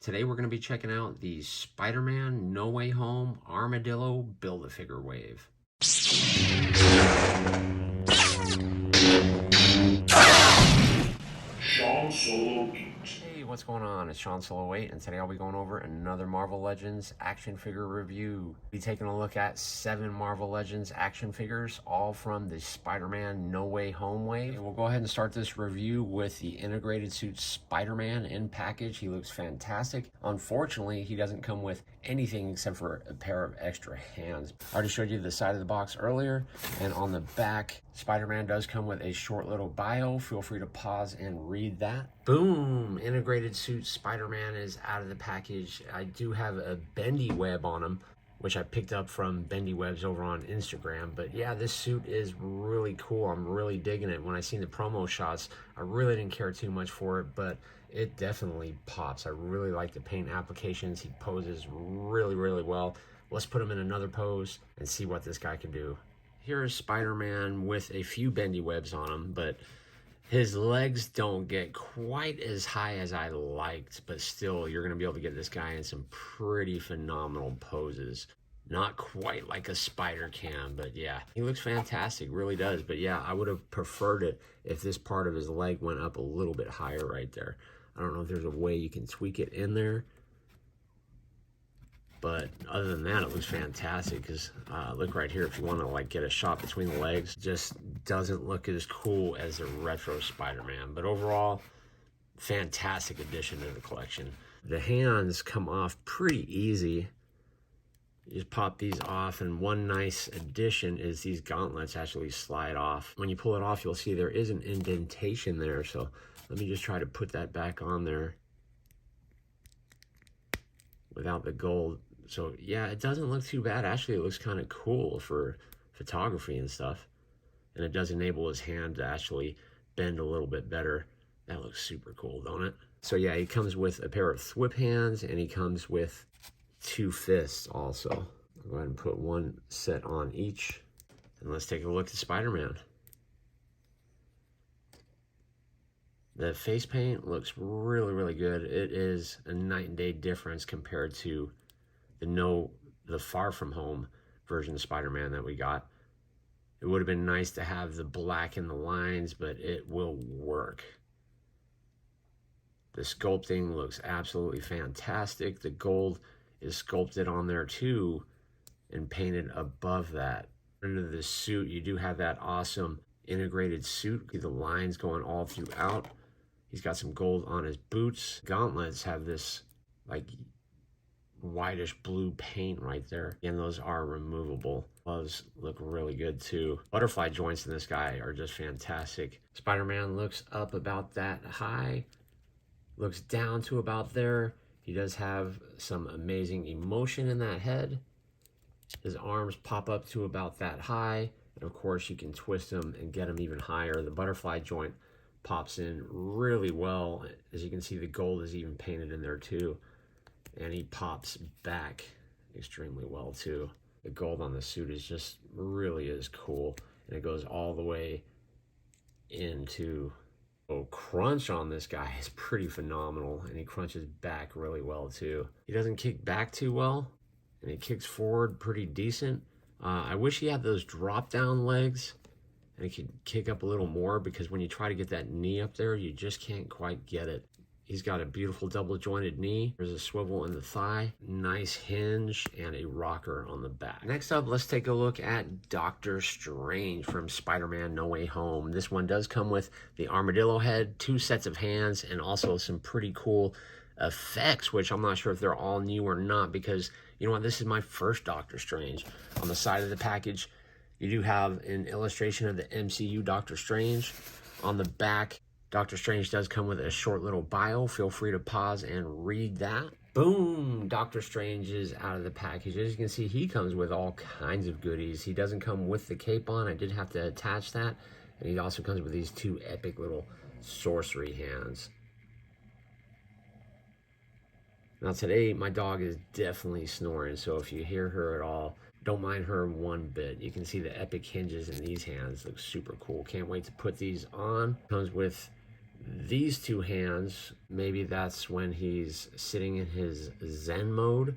Today we're going to be checking out the Spider-Man No Way Home Armadillo Build-A-Figure Wave. Sean Solo Geeks. Hey, what's going on? It's Sean Solo 8, and today I'll be going over another Marvel Legends action figure review. We'll be taking a look at 7 Marvel Legends action figures, all from the Spider-Man No Way Home wave. And we'll go ahead and start this review with the integrated suit Spider-Man in package. He looks fantastic. Unfortunately, he doesn't come with anything except for a pair of extra hands. I already showed you the side of the box earlier, and on the back, Spider-Man does come with a short little bio. Feel free to pause and read that. Boom! Integrated suit Spider-Man is out of the package. I do have a bendy web on him, which I picked up from Bendy Webs over on Instagram. But yeah, this suit is really cool. I'm really digging it. When I seen the promo shots, I really didn't care too much for it, but it definitely pops. I really like the paint applications. He poses really, really well. Let's put him in another pose and see what this guy can do. Here is Spider-Man with a few bendy webs on him, but his legs don't get quite as high as I liked, but still, you're going to be able to get this guy in some pretty phenomenal poses. Not quite like a spider can, but yeah, he looks fantastic, really does. But yeah, I would have preferred it if this part of his leg went up a little bit higher right there. I don't know if there's a way you can tweak it in there, but other than that, it looks fantastic. Because look right here, if you want to like get a shot between the legs, just doesn't look as cool as the retro Spider-Man. But overall, fantastic addition to the collection. The hands come off pretty easy. You just pop these off, and one nice addition is these gauntlets actually slide off. When you pull it off, you'll see there is an indentation there. So let me just try to put that back on there without the gold. So yeah, it doesn't look too bad. Actually, it looks kind of cool for photography and stuff. And it does enable his hand to actually bend a little bit better. That looks super cool, don't it? So yeah, he comes with a pair of thwip hands, and he comes with 2 fists also. I'll go ahead and put one set on each. And let's take a look at Spider-Man. The face paint looks really, really good. It is a night and day difference compared to the Far From Home version of Spider-Man that we got. It would have been nice to have the black in the lines, but it will work. The sculpting looks absolutely fantastic. The gold is sculpted on there too and painted above that. Under the suit, you do have that awesome integrated suit. The lines going all throughout. He's got some gold on his boots. Gauntlets have this like whitish blue paint right there, and those are removable. Gloves look really good too. Butterfly joints in this guy are just fantastic. Spider-Man looks up about that high, looks down to about there. He does have some amazing emotion in that head. His arms pop up to about that high, and of course you can twist them and get them even higher. The butterfly joint pops in really well. As you can see, the gold is even painted in there too, and he pops back extremely well too. The gold on the suit is just really is cool, and it goes all the way into crunch on this guy is pretty phenomenal, and he crunches back really well too. He doesn't kick back too well, and he kicks forward pretty decent. I wish he had those drop down legs and he could kick up a little more, because when you try to get that knee up there, you just can't quite get it. He's got a beautiful double jointed knee. There's a swivel in the thigh, nice hinge, and a rocker on the back. Next up, let's take a look at Doctor Strange from Spider-Man No Way Home. This one does come with the armadillo head, 2 sets of hands, and also some pretty cool effects, which I'm not sure if they're all new or not, because you know what, this is my first Doctor Strange. On the side of the package, you do have an illustration of the MCU Doctor Strange. On the back, Doctor Strange does come with a short little bio. Feel free to pause and read that. Boom! Doctor Strange is out of the package. As you can see, he comes with all kinds of goodies. He doesn't come with the cape on. I did have to attach that. And he also comes with these 2 epic little sorcery hands. Now today, my dog is definitely snoring, so if you hear her at all, don't mind her one bit. You can see the epic hinges in these hands. Look super cool. Can't wait to put these on. Comes with these two hands, maybe that's when he's sitting in his Zen mode,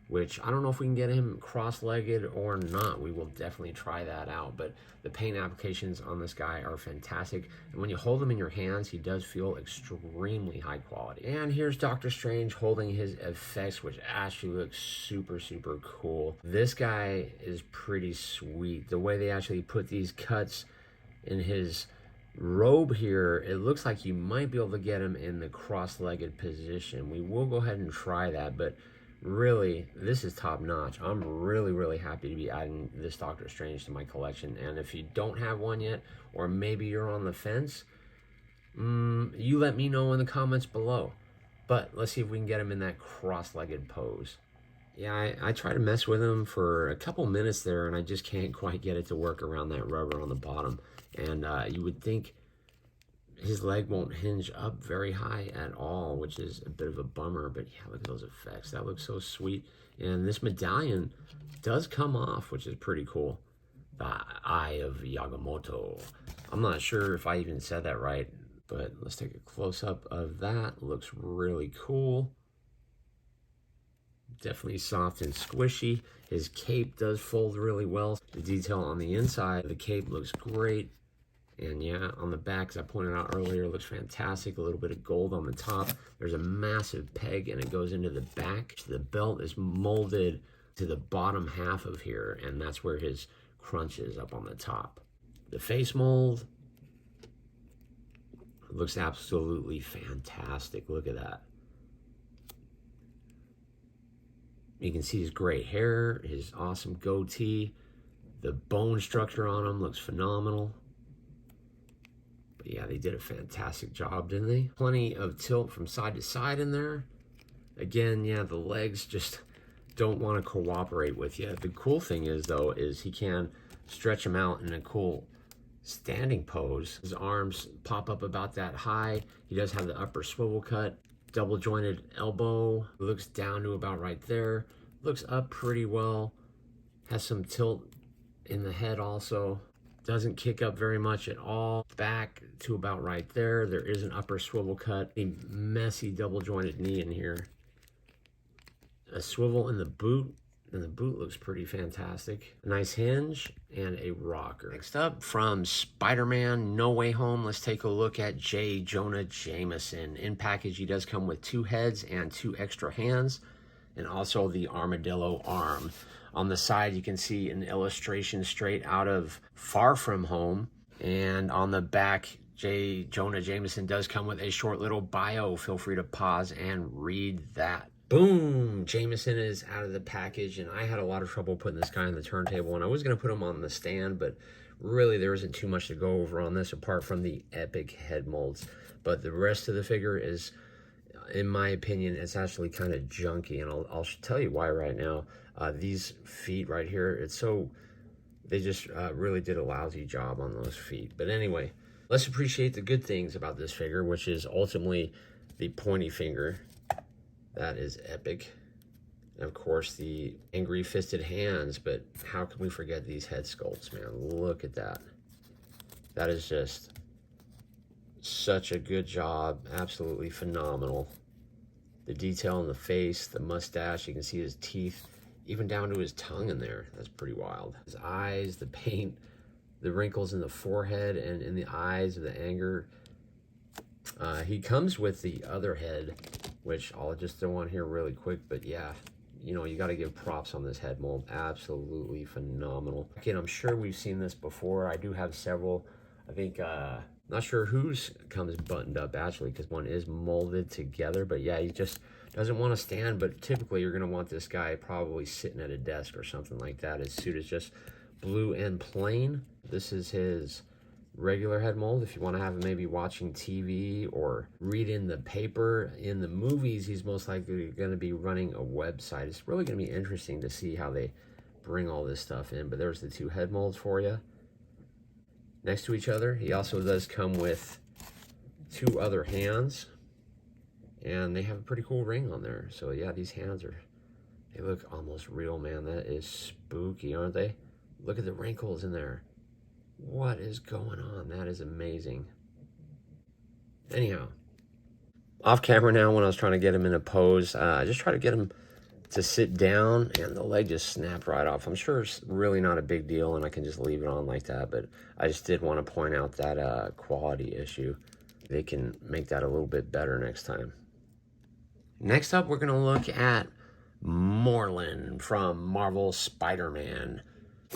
which I don't know if we can get him cross-legged or not. We will definitely try that out, but the paint applications on this guy are fantastic, and when you hold him in your hands, he does feel extremely high quality. And here's Doctor Strange holding his effects, which actually looks super, super cool. This guy is pretty sweet. The way they actually put these cuts in his robe here, it looks like you might be able to get him in the cross-legged position. We will go ahead and try that, but really, this is top notch. I'm really, really happy to be adding this Doctor Strange to my collection. And if you don't have one yet, or maybe you're on the fence, you let me know in the comments below. But let's see if we can get him in that cross-legged pose. Yeah, I try to mess with him for a couple minutes there, and I just can't quite get it to work around that rubber on the bottom. And you would think his leg won't hinge up very high at all, which is a bit of a bummer. But yeah, look at those effects. That looks so sweet. And this medallion does come off, which is pretty cool. The Eye of Yagamoto. I'm not sure if I even said that right, but let's take a close-up of that. Looks really cool. Definitely soft and squishy. His cape does fold really well. The detail on the inside of the cape looks great. And yeah, on the back, as I pointed out earlier, looks fantastic. A little bit of gold on the top. There's a massive peg, and it goes into the back. The belt is molded to the bottom half of here, and that's where his crunch is, up on the top. The face mold looks absolutely fantastic. Look at that. You can see his gray hair, his awesome goatee. The bone structure on him looks phenomenal. But yeah, they did a fantastic job, didn't they? Plenty of tilt from side to side in there. Again, yeah, the legs just don't want to cooperate with you. The cool thing is, though, is he can stretch them out in a cool standing pose. His arms pop up about that high. He does have the upper swivel cut. Double jointed elbow. Looks down to about right there. Looks up pretty well. Has some tilt in the head also. Doesn't kick up very much at all. Back to about right there. There is an upper swivel cut. A messy double jointed knee in here. A swivel in the boot. And the boot looks pretty fantastic. A nice hinge and a rocker. Next up, from Spider-Man No Way Home, let's take a look at Jonah Jameson. In package, he does come with 2 heads and 2 extra hands, and also the armadillo arm. On the side, you can see an illustration straight out of Far From Home. And on the back, Jonah Jameson does come with a short little bio. Feel free to pause and read that. Boom! Jameson is out of the package, and I had a lot of trouble putting this guy on the turntable, and I was going to put him on the stand, but really there isn't too much to go over on this apart from the epic head molds. But the rest of the figure is, in my opinion, it's actually kind of junky, and I'll tell you why right now. These feet right here, they just really did a lousy job on those feet. But anyway, let's appreciate the good things about this figure, which is ultimately the pointy finger. That is epic. And of course, the angry fisted hands, but how can we forget these head sculpts, man? Look at that. That is just such a good job. Absolutely phenomenal. The detail in the face, the mustache, you can see his teeth, even down to his tongue in there. That's pretty wild. His eyes, the paint, the wrinkles in the forehead and in the eyes of the anger. He comes with the other head, which I'll just throw on here really quick. But yeah, you know, you got to give props on this head mold. Absolutely phenomenal. Again, I'm sure we've seen this before. I do have several. I think, not sure whose comes buttoned up actually, because one is molded together. But yeah, he just doesn't want to stand. But typically you're going to want this guy probably sitting at a desk or something like that. His suit is just blue and plain. This is his regular head mold. If you want to have him maybe watching TV or reading the paper. In the movies, he's most likely going to be running a website. It's really going to be interesting to see how they bring all this stuff in. But there's the 2 head molds for you next to each other. He also does come with 2 other hands, and they have a pretty cool ring on there. So yeah, these hands they look almost real, man. That is spooky, aren't they? Look at the wrinkles in there. What is going on? That is amazing. Anyhow, off camera now, when I was trying to get him in a pose, I just try to get him to sit down, and the leg just snapped right off. I'm sure it's really not a big deal, and I can just leave it on like that, but I just did want to point out that quality issue. They can make that a little bit better next time. Next up, we're going to look at Morlun from Marvel Spider-Man.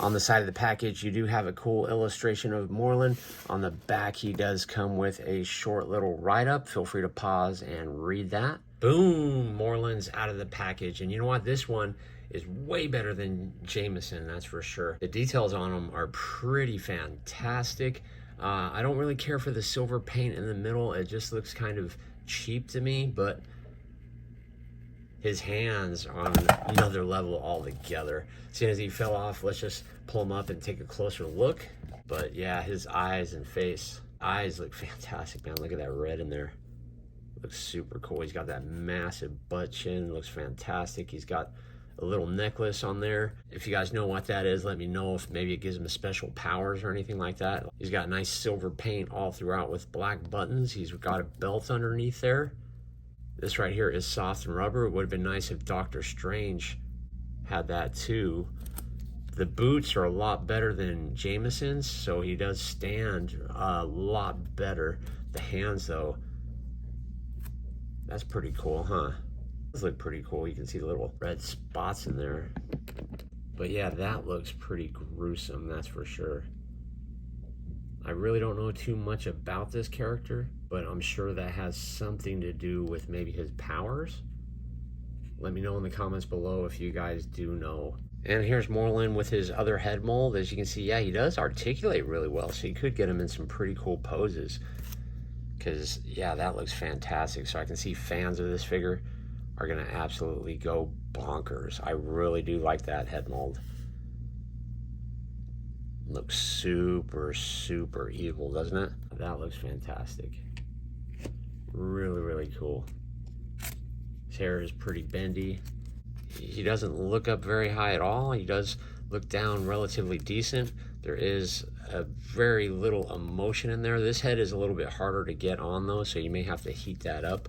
On the side of the package, you do have a cool illustration of Morlun. On the back, he does come with a short little write-up. Feel free to pause and read that. Boom! Morlun's out of the package. And you know what? This one is way better than Jameson, that's for sure. The details on him are pretty fantastic. I don't really care for the silver paint in the middle. It just looks kind of cheap to me, but his hands are on another level altogether. Seeing as he fell off, let's just pull him up and take a closer look. But yeah, his eyes and face. Eyes look fantastic, man. Look at that red in there. Looks super cool. He's got that massive butt chin. Looks fantastic. He's got a little necklace on there. If you guys know what that is, let me know if maybe it gives him special powers or anything like that. He's got nice silver paint all throughout with black buttons. He's got a belt underneath there. This right here is soft and rubber. It would have been nice if Doctor Strange had that too. The boots are a lot better than Jameson's, so he does stand a lot better. The hands though, that's pretty cool, huh? Those look pretty cool. You can see the little red spots in there. But yeah, that looks pretty gruesome, that's for sure. I really don't know too much about this character, but I'm sure that has something to do with maybe his powers. Let me know in the comments below if you guys do know. And here's Morlun with his other head mold. As you can see, yeah, he does articulate really well, so you could get him in some pretty cool poses. Because, yeah, that looks fantastic. So I can see fans of this figure are going to absolutely go bonkers. I really do like that head mold. Looks super, super evil, doesn't it? That looks fantastic. Really, really cool. His hair is pretty bendy. He doesn't look up very high at all. He does look down relatively decent. There is a very little emotion in there. This head is a little bit harder to get on though, so you may have to heat that up.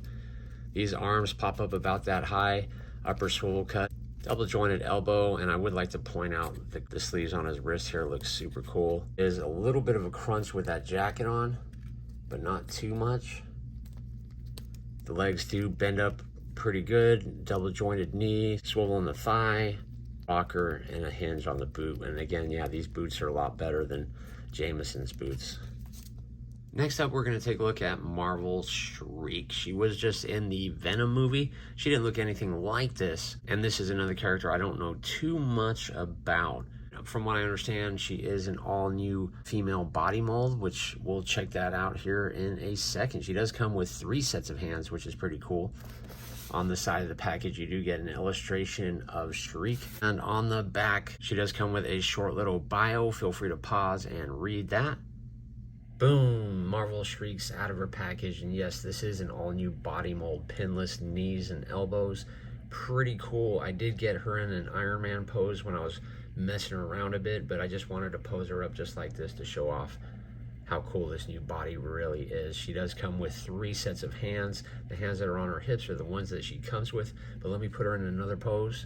These arms pop up about that high, upper swivel cut. Double jointed elbow, and I would like to point out that the sleeves on his wrist here look super cool. There's a little bit of a crunch with that jacket on, but not too much. The legs do bend up pretty good. Double jointed knee, swivel in the thigh, rocker, and a hinge on the boot. And again, yeah, these boots are a lot better than Jameson's boots. Next up, we're going to take a look at Marvel's Shriek. She was just in the Venom movie. She didn't look anything like this. And this is another character I don't know too much about. From what I understand, she is an all-new female body mold, which we'll check that out here in a second. She does come with 3 sets of hands, which is pretty cool. On the side of the package, you do get an illustration of Shriek. And on the back, she does come with a short little bio. Feel free to pause and read that. Boom, Marvel Shriek's out of her package, and yes, this is an all-new body mold, pinless knees and elbows. Pretty cool. I did get her in an Iron Man pose when I was messing around a bit, but I just wanted to pose her up just like this to show off how cool this new body really is. She does come with 3 sets of hands. The hands that are on her hips are the ones that she comes with, but let me put her in another pose.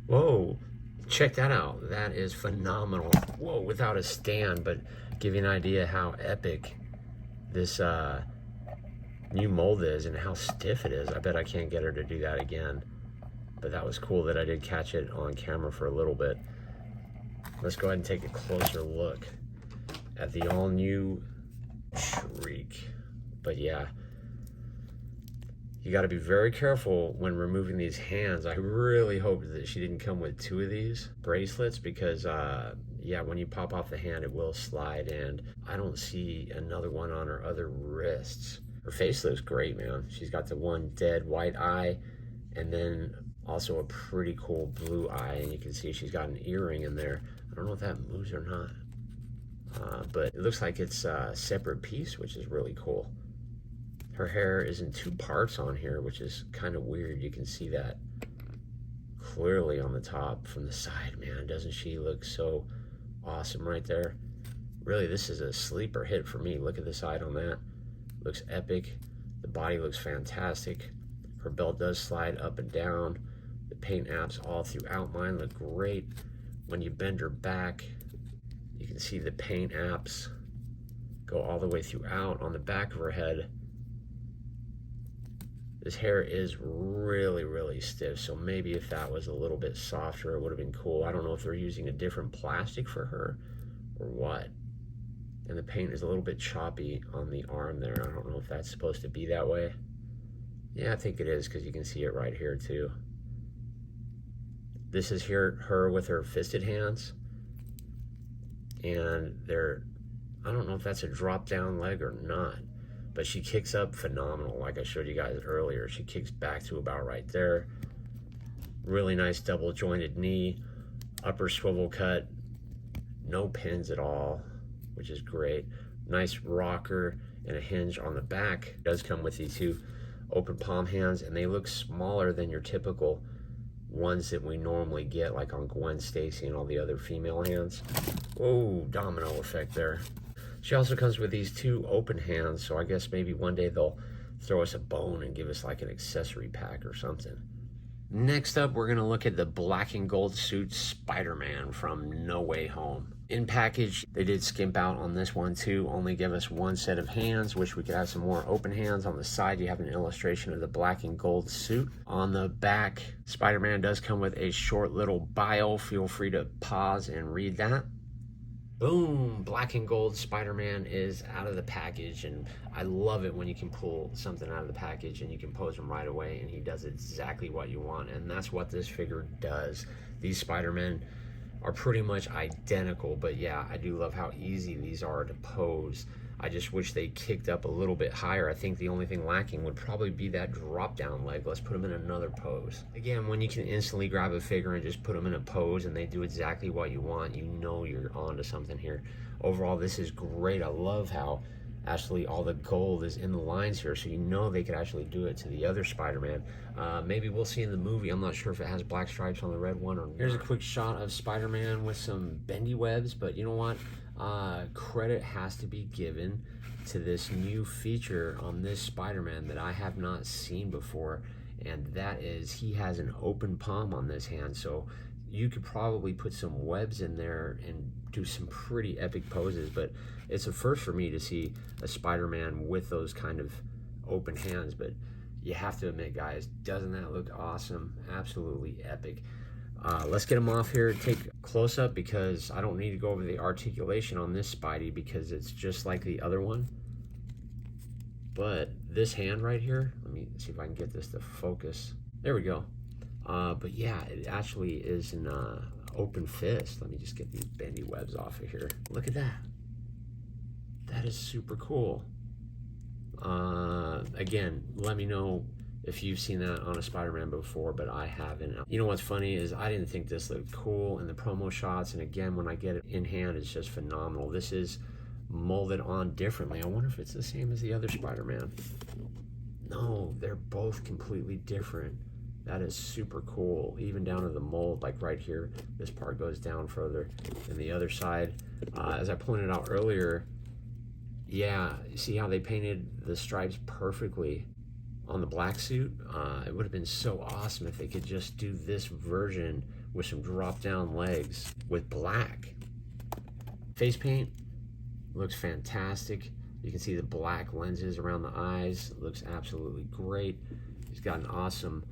Whoa, check that out. That is phenomenal. Whoa, without a stand, but give you an idea how epic this new mold is and how stiff it is. I bet I can't get her to do that again. But that was cool that I did catch it on camera for a little bit. Let's go ahead and take a closer look at the all-new Shriek. But yeah, you got to be very careful when removing these hands. I really hope that she didn't come with 2 of these bracelets because yeah, when you pop off the hand, it will slide, and I don't see another one on her other wrists. Her face looks great, man. She's got the one dead white eye, and then also a pretty cool blue eye, and you can see she's got an earring in there. I don't know if that moves or not, but it looks like it's a separate piece, which is really cool. Her hair is in 2 parts on here, which is kind of weird. You can see that clearly on the top from the side, man. Doesn't she look so awesome right there? Really, this is a sleeper hit for me. Look at the side on that. looks epic. The body looks fantastic. Her belt does slide up and down. The paint apps all throughout mine look great. When you bend her back, you can see the paint apps go all the way throughout on the back of her head. This hair is really, really stiff, so maybe if that was a little bit softer, it would have been cool. I don't know if they're using a different plastic for her or what. And the paint is a little bit choppy on the arm there. I don't know if that's supposed to be that way. Yeah, I think it is, because you can see it right here too. This is her with her fisted hands. And I don't know if that's a drop down leg or not. But she kicks up phenomenal, like I showed you guys earlier. She kicks back to about right there. Really nice double jointed knee, upper swivel cut, no pins at all, which is great. Nice rocker and a hinge on the back. It does come with these two open palm hands, and they look smaller than your typical ones that we normally get, like on Gwen Stacy and all the other female hands. Whoa, domino effect there. She also comes with these two open hands, so I guess maybe one day they'll throw us a bone and give us like an accessory pack or something. Next up, we're gonna look at the black and gold suit Spider-Man from No Way Home. In package, they did skimp out on this one too, only give us one set of hands. Wish we could have some more open hands. On the side, you have an illustration of the black and gold suit. On the back, Spider-Man does come with a short little bio. Feel free to pause and read that. Boom, black and gold Spider-Man is out of the package, and I love it when you can pull something out of the package and you can pose him right away and he does exactly what you want, and that's what this figure does. These Spider-Men are pretty much identical, but yeah, I do love how easy these are to pose. I just wish they kicked up a little bit higher. I think the only thing lacking would probably be that drop down leg. Let's put them in another pose. Again, when you can instantly grab a figure and just put them in a pose and they do exactly what you want, you know you're onto something here. Overall, this is great. I love how actually all the gold is in the lines here, so you know they could actually do it to the other Spider-Man. Maybe we'll see in the movie. I'm not sure if it has black stripes on the red one or not. Here's a quick shot of Spider-Man with some bendy webs, but you know what? Credit has to be given to this new feature on this Spider-Man that I have not seen before, and that is he has an open palm on this hand, so you could probably put some webs in there and do some pretty epic poses. But it's a first for me to see a Spider-Man with those kind of open hands. But you have to admit, guys, doesn't that look awesome? Absolutely epic. Let's get him off here, take a close-up, because I don't need to go over the articulation on this Spidey because it's just like the other one. But this hand right here, let me see if I can get this to focus. There we go. But yeah, it actually is an open fist. Let me just get these bendy webs off of here. Look at that. That is super cool. Again, let me know if you've seen that on a Spider-Man before, but I haven't. You know what's funny is I didn't think this looked cool in the promo shots, and again, when I get it in hand, it's just phenomenal. This is molded on differently. I wonder if it's the same as the other Spider-Man. No, they're both completely different. That is super cool, even down to the mold, like right here. This part goes down further than the other side. As I pointed out earlier, yeah, see how they painted the stripes perfectly on the black suit? It would have been so awesome if they could just do this version with some drop down legs with black. Face paint looks fantastic. You can see the black lenses around the eyes. It looks absolutely great. He's got an awesome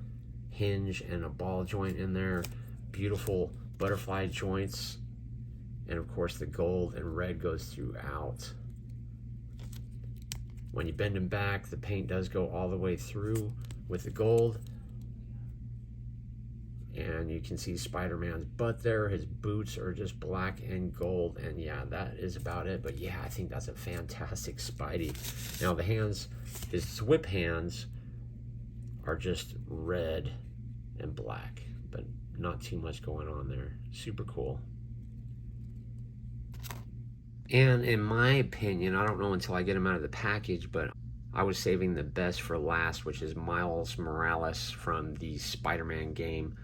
hinge and a ball joint in there. Beautiful butterfly joints. And of course the gold and red goes throughout. When you bend him back, the paint does go all the way through with the gold. And you can see Spider-Man's butt there. His boots are just black and gold. And yeah, that is about it. But yeah, I think that's a fantastic Spidey. Now the hands, his whip hands are just red and black, but not too much going on there. Super cool. And in my opinion, I don't know until I get him out of the package, but I was saving the best for last, which is Miles Morales from the Spider-Man game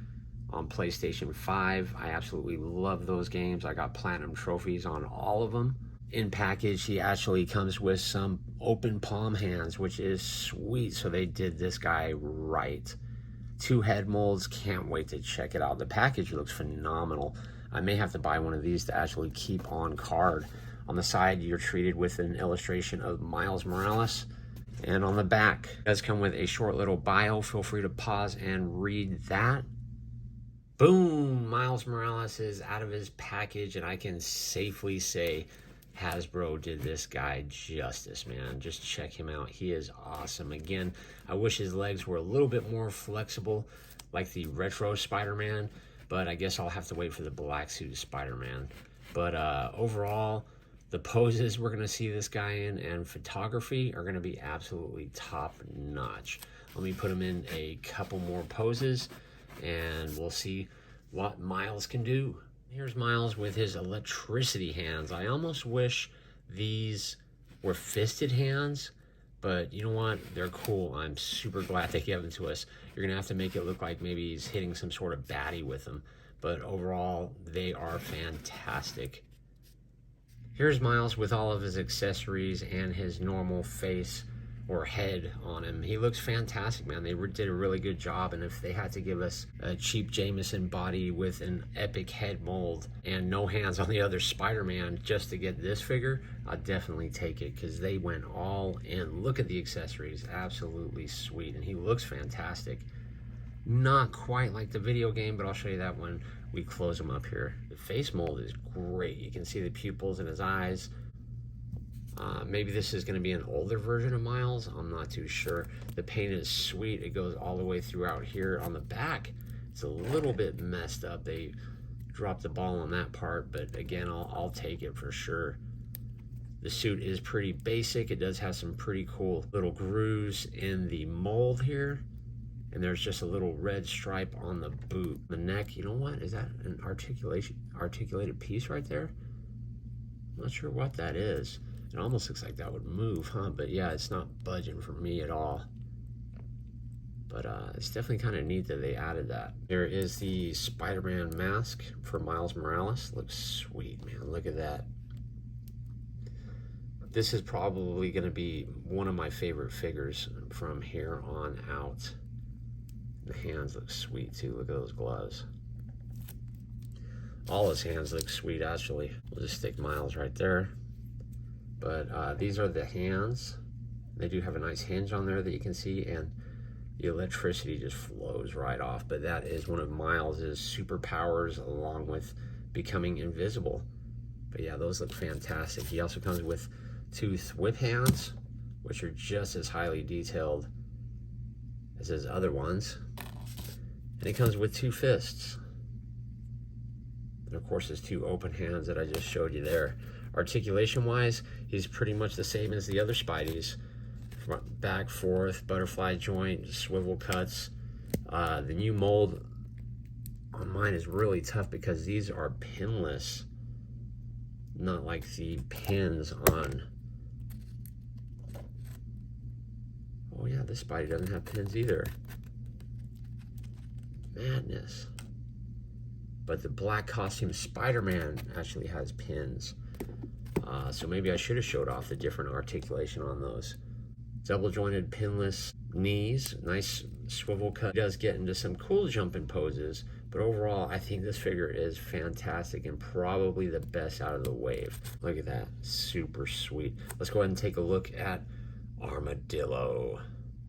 on PlayStation 5. I absolutely love those games. I got platinum trophies on all of them. In package, he actually comes with some open palm hands, which is sweet. So they did this guy right. 2 head molds, can't wait to check it out. The package looks phenomenal. I may have to buy one of these to actually keep on card. On the side, you're treated with an illustration of Miles Morales. And on the back, it does come with a short little bio. Feel free to pause and read that. Boom! Miles Morales is out of his package, and I can safely say Hasbro did this guy justice, man. Just check him out. He is awesome. Again, I wish his legs were a little bit more flexible, like the retro Spider-Man, but I guess I'll have to wait for the black suit Spider-Man. But overall, the poses we're going to see this guy in and photography are going to be absolutely top-notch. Let me put him in a couple more poses, and we'll see what Miles can do. Here's Miles with his electricity hands. I almost wish these were fisted hands, but you know what? They're cool. I'm super glad they gave them to us. You're going to have to make it look like maybe he's hitting some sort of baddie with them. But overall, they are fantastic. Here's Miles with all of his accessories and his normal face or head on him. He looks fantastic, man. They did a really good job, and if they had to give us a cheap Jameson body with an epic head mold and no hands on the other Spider-Man just to get this figure, I'd definitely take it, because they went all in. Look at the accessories, absolutely sweet, and he looks fantastic. Not quite like the video game, but I'll show you that when we close him up here. The face mold is great. You can see the pupils in his eyes. Maybe this is going to be an older version of Miles. I'm not too sure. The paint is sweet. It goes all the way throughout here. On the back, it's a little bit messed up. They dropped the ball on that part, but again, I'll take it for sure. The suit is pretty basic. It does have some pretty cool little grooves in the mold here. And there's just a little red stripe on the boot. The neck, you know what? Is that an articulated piece right there? I'm not sure what that is. It almost looks like that would move, huh? But yeah, it's not budging for me at all. But it's definitely kind of neat that they added that. There is the Spider-Man mask for Miles Morales. Looks sweet, man. Look at that. This is probably going to be one of my favorite figures from here on out. The hands look sweet too. Look at those gloves. All his hands look sweet, actually. We'll just stick Miles right there. But these are the hands. They do have a nice hinge on there that you can see, and the electricity just flows right off. But that is one of Miles's superpowers, along with becoming invisible. But yeah, those look fantastic. He also comes with 2 whip hands, which are just as highly detailed as his other ones. And he comes with 2 fists. And of course his 2 open hands that I just showed you there. Articulation wise, he's pretty much the same as the other Spideys. Front, back, forth, butterfly joint, swivel cuts. The new mold on mine is really tough because these are pinless. Not like the pins on... Oh yeah, this Spidey doesn't have pins either. Madness. But the black costume Spider-Man actually has pins. So maybe I should have showed off the different articulation on those. Double jointed pinless knees, nice swivel cut. He does get into some cool jumping poses, but overall I think this figure is fantastic and probably the best out of the wave. Look at that, super sweet. Let's go ahead and take a look at Armadillo.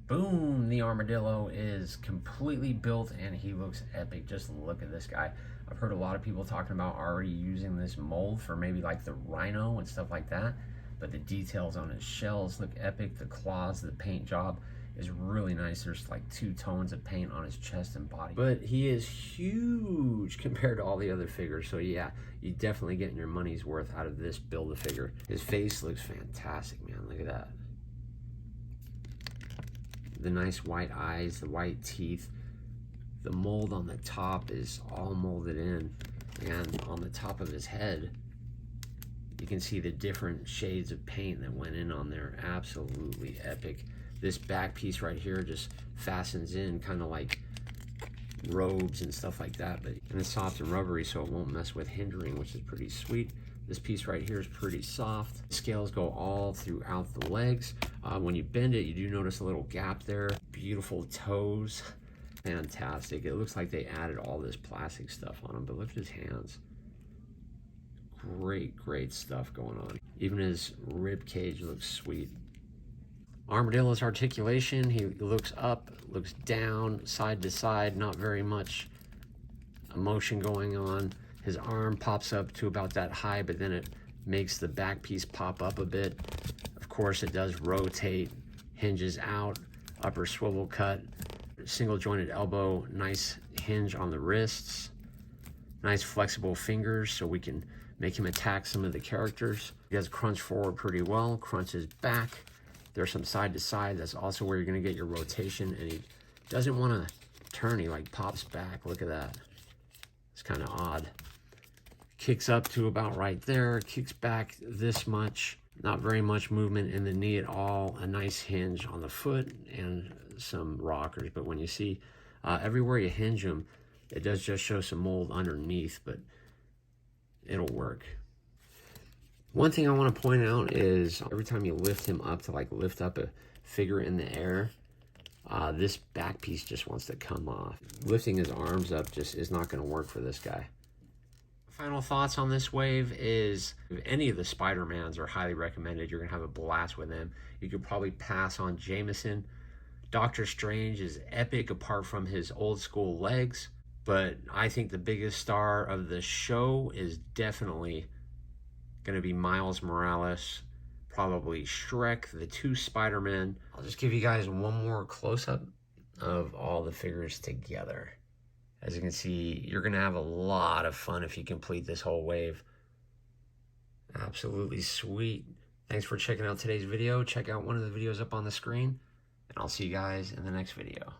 Boom, the Armadillo is completely built and he looks epic. Just look at this guy. I've heard a lot of people talking about already using this mold for maybe like the Rhino and stuff like that, but the details on his shells look epic. The claws, the paint job is really nice. There's like 2 tones of paint on his chest and body, but he is huge compared to all the other figures. So yeah, you're definitely getting your money's worth out of this Build-A-Figure. His face looks fantastic, man. Look at that. The nice white eyes, the white teeth. The mold on the top is all molded in, and on the top of his head you can see the different shades of paint that went in on there. Absolutely epic. This back piece right here just fastens in kind of like robes and stuff like that, but and it's soft and rubbery so it won't mess with hindering, which is pretty sweet. This piece right here is pretty soft. Scales go all throughout the legs. When you bend it, you do notice a little gap there. Beautiful toes. Fantastic. It looks like they added all this plastic stuff on him, but look at his hands. Great stuff going on. Even his rib cage looks sweet. Armadillo's articulation, he looks up, looks down, side to side, not very much motion going on. His arm pops up to about that high, but then it makes the back piece pop up a bit. Of course, it does rotate, hinges out, upper swivel cut, single jointed elbow, nice hinge on the wrists, nice flexible fingers so we can make him attack some of the characters. He does crunch forward pretty well, crunches back. There's some side to side. That's also where you're gonna get your rotation, and he doesn't wanna turn, he like pops back. Look at that. It's kind of odd. Kicks up to about right there, kicks back this much. Not very much movement in the knee at all. A nice hinge on the foot and some rockers. But when you see everywhere you hinge them, it does just show some mold underneath, but it'll work. One thing I want to point out is every time you lift him up to like lift up a figure in the air, this back piece just wants to come off. Lifting his arms up just is not going to work for this guy. Final thoughts on this wave is if any of the Spider-Mans are highly recommended. You're going to have a blast with them. You could probably pass on Jameson. Doctor Strange is epic apart from his old school legs, but I think the biggest star of the show is definitely going to be Miles Morales, probably Shriek, the two Spider-Men. I'll just give you guys one more close-up of all the figures together. As you can see, you're going to have a lot of fun if you complete this whole wave. Absolutely sweet. Thanks for checking out today's video. Check out one of the videos up on the screen, and I'll see you guys in the next video.